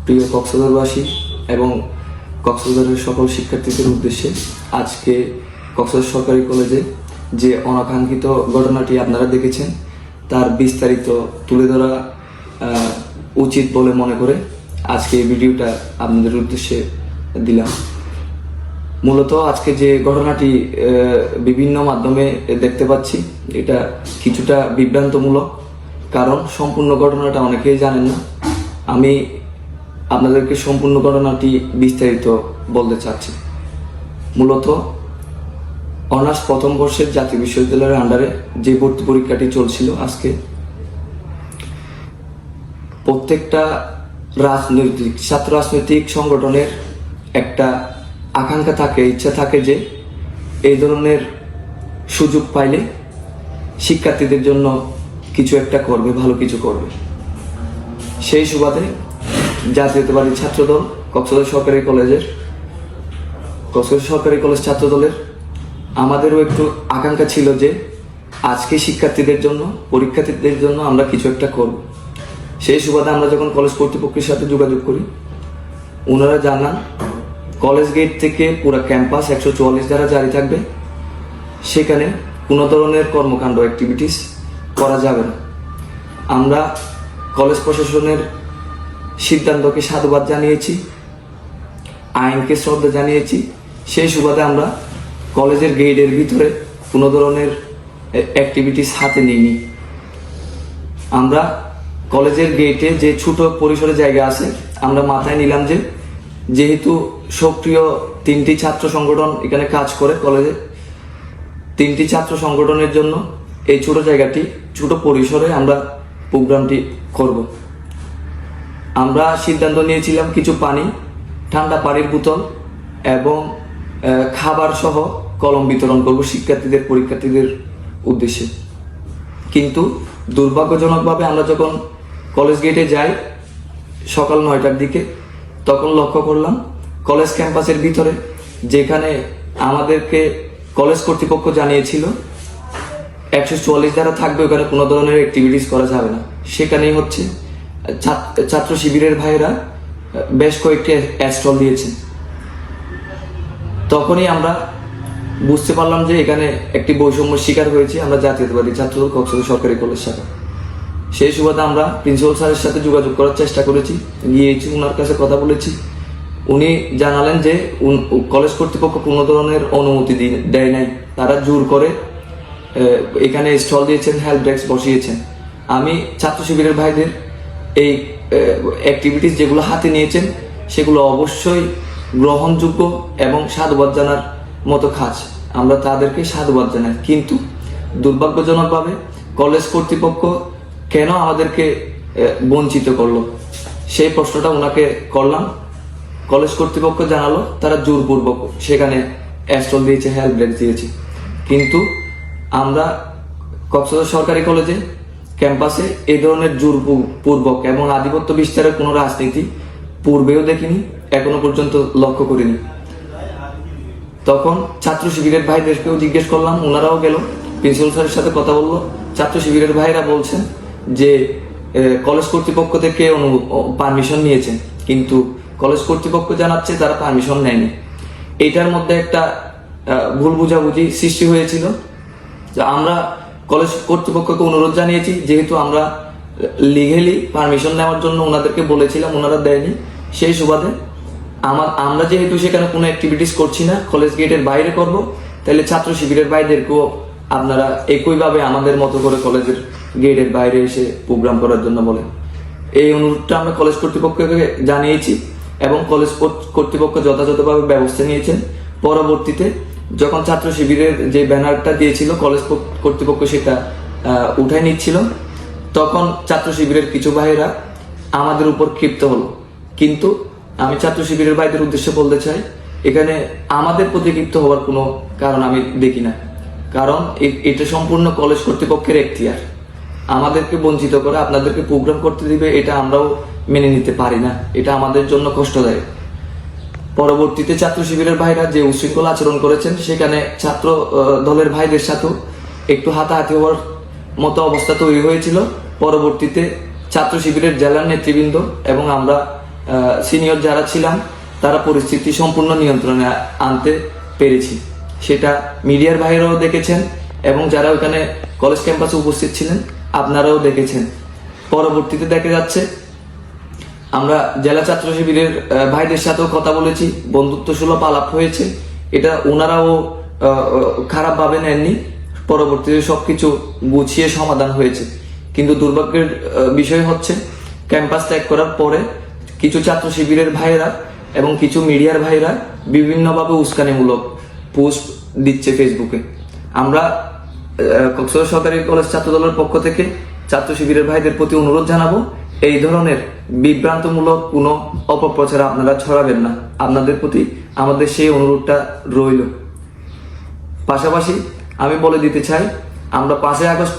প্রিয় কক্সবাজারবাসী এবং কক্সবাজারের সকল শিক্ষার্থীদের উদ্দেশ্যে আজকে কক্সবাজার সরকারি কলেজে যে অনাকাঙ্ক্ষিত ঘটনাটি আপনারা দেখেছেন তার বিস্তারিত তুলে ধরা উচিত বলে মনে করে আজকে এই ভিডিওটা আপনাদের উদ্দেশ্যে দিলাম। মূলত আজকে যে ঘটনাটি বিভিন্ন মাধ্যমে দেখতে পাচ্ছি এটা কিছুটা বিভ্রান্তমূলক, কারণ সম্পূর্ণ ঘটনাটা অনেকেই জানেন না। আমি আপনাদেরকে সম্পূর্ণ ঘটনাটি বিস্তারিত বলতে চাচ্ছি। মূলত অনার্স প্রথম বর্ষের জাতীয় বিশ্ববিদ্যালয়ের আন্ডারে যে ভর্তি পরীক্ষাটি চলছিল আজকে, প্রত্যেকটা ছাত্র রাজনৈতিক সংগঠনের একটা আকাঙ্ক্ষা থাকে, ইচ্ছা থাকে যে এই ধরনের সুযোগ পাইলে শিক্ষার্থীদের জন্য কিছু একটা করবে, ভালো কিছু করবে। সেই সুবাদে জাতীয়তাবাদী ছাত্রদল কক্সবাজার সরকারি কলেজ ছাত্রদলের আমাদেরও একটু আকাঙ্ক্ষা ছিল যে আজকে শিক্ষার্থীদের জন্য, পরীক্ষার্থীদের জন্য আমরা কিছু একটা করব। সেই সুবাদে আমরা যখন কলেজ কর্তৃপক্ষের সাথে যোগাযোগ করি, ওনারা জানান কলেজ গেট থেকে পুরো ক্যাম্পাস 144 ধারা জারি থাকবে, সেখানে কোনো ধরনের কর্মকাণ্ড অ্যাক্টিভিটিস করা যাবে না। আমরা কলেজ প্রশাসনের সিদ্ধান্তকে সাধুবাদ জানিয়েছি, আইনকে শ্রদ্ধা জানিয়েছি। সেই সুবাদে আমরা কলেজের গেটের ভিতরে কোনো ধরনের অ্যাক্টিভিটিস হাতে নিইনি। আমরা কলেজের গেটে যে ছোট পরিসরে জায়গা আছে, আমরা মাথায় নিলাম যে যেহেতু সক্রিয় 3টি ছাত্র সংগঠন এখানে কাজ করে কলেজে, 3টি ছাত্র সংগঠনের জন্য এই ছোট জায়গাটি, ছোট পরিসরে আমরা প্রোগ্রামটি করব। আমরা সিদ্ধান্ত নিয়েছিলাম কিছু পানি, ঠান্ডা পানির বোতল এবং খাবার সহ কলম বিতরণ করব পরীক্ষার্থীদের উদ্দেশ্যে। কিন্তু দুর্ভাগ্যজনকভাবে আমরা যখন কলেজ গেটে যাই সকাল 9টার দিকে, তখন লক্ষ্য করলাম কলেজ ক্যাম্পাসের ভিতরে, যেখানে আমাদেরকে কলেজ কর্তৃপক্ষ জানিয়েছিল 144 ধারা থাকবে, ওখানে কোনো ধরনের অ্যাক্টিভিটিস করা যাবে না, সেখানেই হচ্ছে ছাত্র শিবিরের ভাইয়েরা বেশ কয়েকটি স্টল দিয়েছেন। তখনই আমরা বুঝতে পারলাম যে এখানে একটি বৈষম্যের শিকার হয়েছে আমরা জাতীয়তাবাদী ছাত্রদল কক্সবাজার সরকারি কলেজ শাখা। সেই সুবাদে আমরা প্রিন্সিপাল স্যারের সাথে যোগাযোগ করার চেষ্টা করেছি, গিয়েছি, ওনার কাছে কথা বলেছি। উনি জানালেন যে কলেজ কর্তৃপক্ষ কোনো ধরনের অনুমতি দেয় নাই, তারা জোর করে এখানে স্টল দিয়েছেন, হেল্প ডেস্ক বসিয়েছেন। আমি ছাত্র শিবিরের ভাইদের এই অ্যাক্টিভিটিস যেগুলো হাতে নিয়েছেন সেগুলো অবশ্যই গ্রহণযোগ্য এবং সাধুবাদ জানার মতো কাজ, আমরা তাদেরকে সাধুবাদ জানাই। কিন্তু দুর্ভাগ্যজনকভাবে কলেজ কর্তৃপক্ষ কেন আমাদেরকে বঞ্চিত করলো, সেই প্রশ্নটা ওনাকে করলাম। কলেজ কর্তৃপক্ষ জানালো তারা জোরপূর্বক সেখানে স্টল দিয়েছে, হেল্প ডেস্ক দিয়েছে। কিন্তু আমরা কক্সবাজার সরকারি কলেজে ক্যাম্পাসে এই ধরনের জোরপূর্বক এবং আধিপত্য বিস্তারের কোনো রাজনীতি পূর্বেও দেখিনি, এখনো পর্যন্ত লক্ষ্য করিনি। তখন ছাত্র শিবিরের ভাইদেরকেও জিজ্ঞেস করলাম, ওনারাও গেল, প্রিন্সিপাল স্যারের সাথে কথা বললো। ছাত্র শিবিরের ভাইরা বলছেন যে কলেজ কর্তৃপক্ষ থেকে পারমিশন নিয়েছেন, কিন্তু কলেজ কর্তৃপক্ষ জানাচ্ছে তারা পারমিশন নেয়নি। এইটার মধ্যে একটা ভুল বুঝাবুঝি সৃষ্টি হয়েছিল। আমরা কলেজ কর্তৃপক্ষকে অনুরোধ জানিয়েছি, যেহেতু আমরা লিগেলি পারমিশন নেওয়ার জন্য ওনাদেরকে বলেছিলাম, ওনারা দেয়নি। সেই সুবাদে আমরা যেহেতু সেখানে কোনো অ্যাক্টিভিটিস করছি না, কলেজ গেটের বাইরে করব, তাহলে ছাত্র শিবিরের ভাইদেরকেও আপনারা একইভাবে আমাদের মতো করে কলেজের গেটের বাইরে এসে প্রোগ্রাম করার জন্য বলেন। এই অনুরোধটা আমরা কলেজ কর্তৃপক্ষকে জানিয়েছি এবং কলেজ কর্তৃপক্ষ যথাযথভাবে ব্যবস্থা নিয়েছেন। পরবর্তীতে যখন ছাত্র শিবিরের যে ব্যানারটা দিয়েছিল কলেজ কর্তৃপক্ষ সেটা উঠাই নিচ্ছিল, তখন ছাত্র শিবিরের কিছু ভাইয়েরা আমাদের উপর ক্ষিপ্ত হলো। কিন্তু আমি ছাত্র শিবিরের ভাইদের উদ্দেশ্যে বলতে চাই, এখানে আমাদের প্রতি ক্ষিপ্ত হওয়ার কোনো কারণ আমি দেখি না, কারণ এটা সম্পূর্ণ কলেজ কর্তৃপক্ষের এখতিয়ার। আমাদেরকে বঞ্চিত করে আপনাদেরকে প্রোগ্রাম করতে দিবে, এটা আমরাও মেনে নিতে পারি না, এটা আমাদের জন্য কষ্টদায়ক। পরবর্তীতে ছাত্র শিবিরের ভাইরা যে উশৃঙ্খল আচরণ করেছেন, সেখানে ছাত্র দলের ভাইদের সাথেও একটু হাতাহাতি হওয়ার মতো অবস্থা তৈরি হয়েছিল। পরবর্তীতে ছাত্র শিবিরের জেলার নেতৃবৃন্দ এবং আমরা সিনিয়র যারা ছিলাম তারা পরিস্থিতি সম্পূর্ণ নিয়ন্ত্রণে আনতে পেরেছি। সেটা মিডিয়ার ভাইরাও দেখেছেন এবং যারা ওখানে কলেজ ক্যাম্পাসে উপস্থিত ছিলেন আপনারাও দেখেছেন। পরবর্তীতে দেখা যাচ্ছে আমরা জেলা ছাত্র শিবিরের ভাইদের সাথেও কথা বলেছি, বন্ধুত্ব সুলভ আলাপ হয়েছে। এটা ওনারাও খারাপ ভাবে নেননি। পরবর্তীতে সবকিছু গুছিয়ে সমাধান হয়েছে। কিন্তু দুর্ভাগ্যের বিষয় হচ্ছে ক্যাম্পাস ত্যাগ করার পরে কিছু ছাত্র শিবিরের ভাইয়েরা এবং কিছু মিডিয়ার ভাইরা বিভিন্নভাবে উস্কানিমূলক পোস্ট দিচ্ছে ফেসবুকে। আমরা কক্সবাজার সরকারি কলেজ ছাত্র দলের পক্ষ থেকে ছাত্র শিবিরের ভাইদের প্রতি অনুরোধ জানাবো, এই ধরনের বিভ্রান্তমূলক কোনো অপপ্রচার আপনারা ছড়াবেন না। আপনাদের প্রতি আমাদের সেই অনুরোধটা রইল। পাশাপাশি আমি বলে দিতে চাই, আমরা 5ই আগস্ট